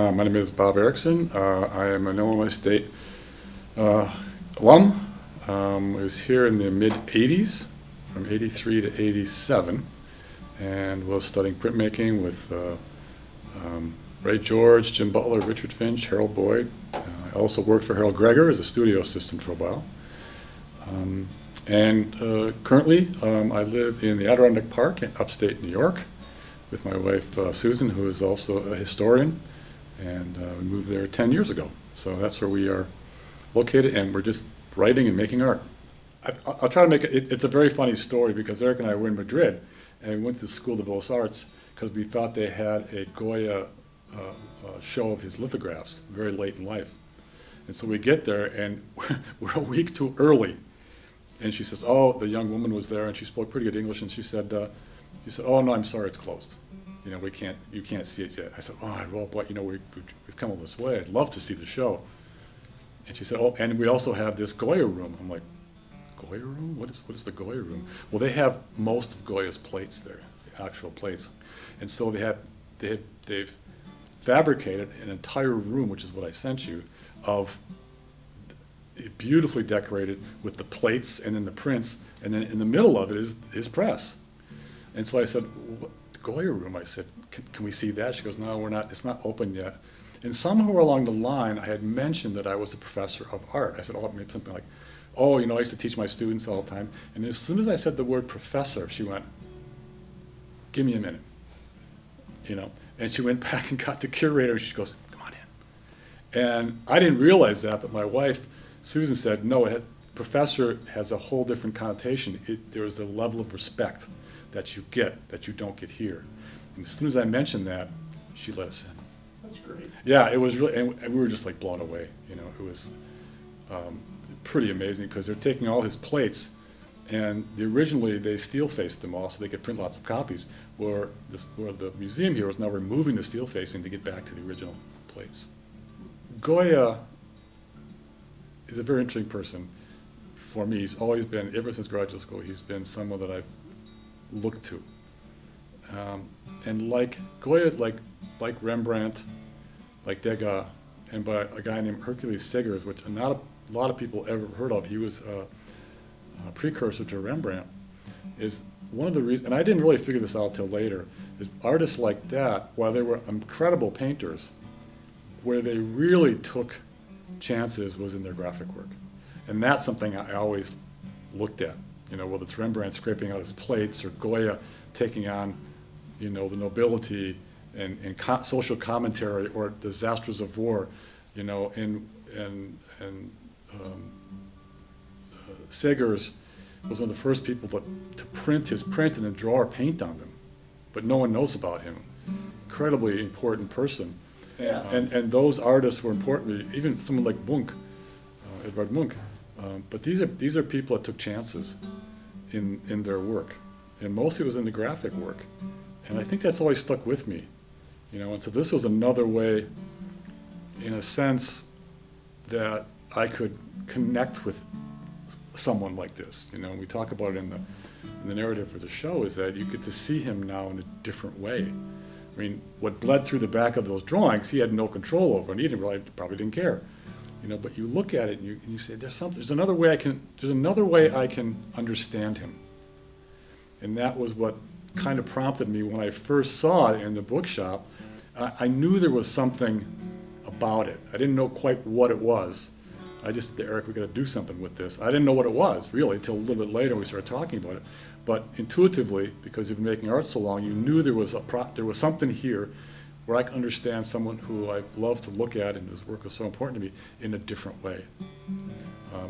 My name is Bob Erickson. I am an Illinois State alum. I was here in the mid-'80s, from '83 to '87, and was studying printmaking with Ray George, Jim Butler, Richard Finch, Harold Boyd. I also worked for Harold Greger as a studio assistant for a while. Currently, I live in the Adirondack Park in upstate New York with my wife Susan, who is also a historian, and we moved there 10 years ago. So that's where we are located, and we're just writing and making art. I'll try to make it, it's a very funny story because Eric and I were in Madrid, and we went to the School of Beaux Arts because we thought they had a Goya show of his lithographs very late in life. And so we get there, and we're a week too early. And she says, oh, the young woman was there, and she spoke pretty good English, and she said, oh, no, I'm sorry, it's closed. You know, you can't see it yet. I said, oh, well, but, you know, we've come all this way. I'd love to see the show. And she said, oh, and we also have this Goya room. I'm like, Goya room? What is the Goya room? Well, they have most of Goya's plates there, the actual plates. And so they've fabricated an entire room, which is what I sent you, of beautifully decorated with the plates and then the prints, and then in the middle of it is his press. And so I said, what, the Goya room? I said, can we see that? She goes, no, we're not, it's not open yet. And somewhere along the line, I had mentioned that I was a professor of art. I said, oh, maybe something like, oh, you know, I used to teach my students all the time. And as soon as I said the word professor, she went, give me a minute, you know. And she went back and got the curator, and she goes, come on in. And I didn't realize that, but my wife, Susan, said, no, professor has a whole different connotation. There is a level of respect that you get that you don't get here. And as soon as I mentioned that, she let us in. That's great. Yeah, it was really, and we were just like blown away. You know, it was pretty amazing because they're taking all his plates, and originally they steel faced them all so they could print lots of copies. Where the museum here is now removing the steel facing to get back to the original plates. Goya is a very interesting person for me. He's always been, ever since graduate school, he's been someone that I've looked to. And like Goya, like Rembrandt, like Degas, and by a guy named Hercules Segers, which not a lot of people ever heard of. He was a precursor to Rembrandt. Is one of the reasons, and I didn't really figure this out till later, is artists like that, while they were incredible painters, where they really took chances was in their graphic work. And that's something I always looked at, you know, whether it's Rembrandt scraping out his plates or Goya taking on, you know, the nobility and social commentary or disasters of war, you know, and Segers was one of the first people to print his prints and then draw or paint on them, but no one knows about him. Incredibly important person. Yeah. And those artists were important, even someone like Munch, Edvard Munch. But these are people that took chances in their work, and mostly it was in the graphic work. And I think that's always stuck with me, you know. And so this was another way, in a sense, that I could connect with someone like this. You know, we talk about it in the narrative for the show, is that you get to see him now in a different way. I mean, what bled through the back of those drawings, he had no control over, and he probably didn't care, you know. But you look at it and you say, there's another way I can understand him, and that was what kind of prompted me when I first saw it in the bookshop. I knew there was something about it. I didn't know quite what it was. I just said, Eric, we got to do something with this. I didn't know what it was really until a little bit later we started talking about it. But intuitively, because you've been making art so long, you knew there was something here where I could understand someone who I've loved to look at and whose work was so important to me in a different way.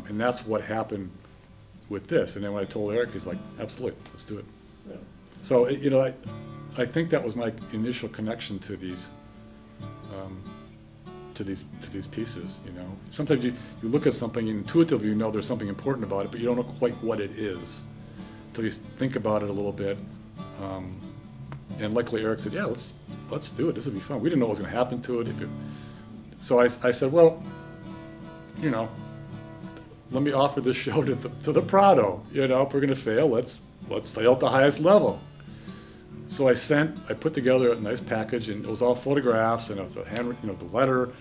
And that's what happened with this. And then when I told Eric, he's like, absolutely, let's do it. Yeah. So, you know, I think that was my initial connection to these pieces, you know. Sometimes you look at something and intuitively you know there's something important about it, but you don't know quite what it is until you think about it a little bit. And luckily Eric said, yeah, let's do it. This will be fun. We didn't know what was going to happen to it. So I said, well, you know, let me offer this show to the Prado. You know, if we're going to fail, let's fail at the highest level. So I put together a nice package, and it was all photographs, and it was a the letter, it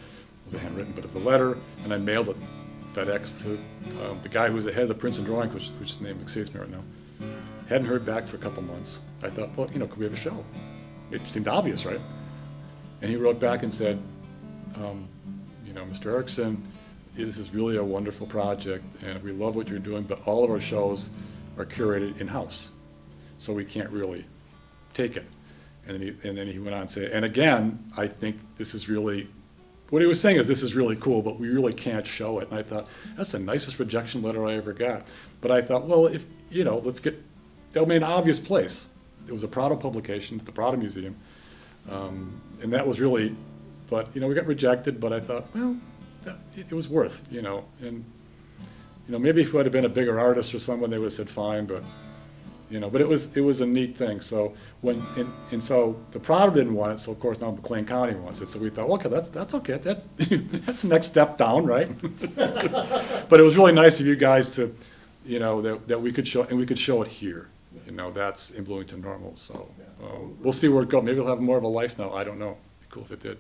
was a handwritten bit of the letter, and I mailed it FedEx to the guy who was the head of the Princeton Drawing, which his name escapes me right now. Hadn't heard back for a couple months. I thought, well, could we have a show? It seemed obvious, right? And he wrote back and said, Mr. Erickson, this is really a wonderful project, and we love what you're doing, but all of our shows are curated in-house, so we can't really take it. And then he went on to say, and again, I think this is really, what he was saying is this is really cool, but we really can't show it. And I thought, that's the nicest rejection letter I ever got. But I thought, well, if, that'll be an obvious place. It was a Prado publication at the Prado Museum. And that was really, but, we got rejected, but I thought, well, it was worth, and, maybe if it would have been a bigger artist or someone, they would have said fine, but, but it was a neat thing. So and so the Prado didn't want it, so of course now McLean County wants it. So we thought, okay, that's okay. That's the next step down, right? But it was really nice of you guys to, that we could show, and we could show it here. That's in Bloomington Normal. So we'll see where it goes. Maybe it'll have more of a life now. I don't know. It'd be cool if it did.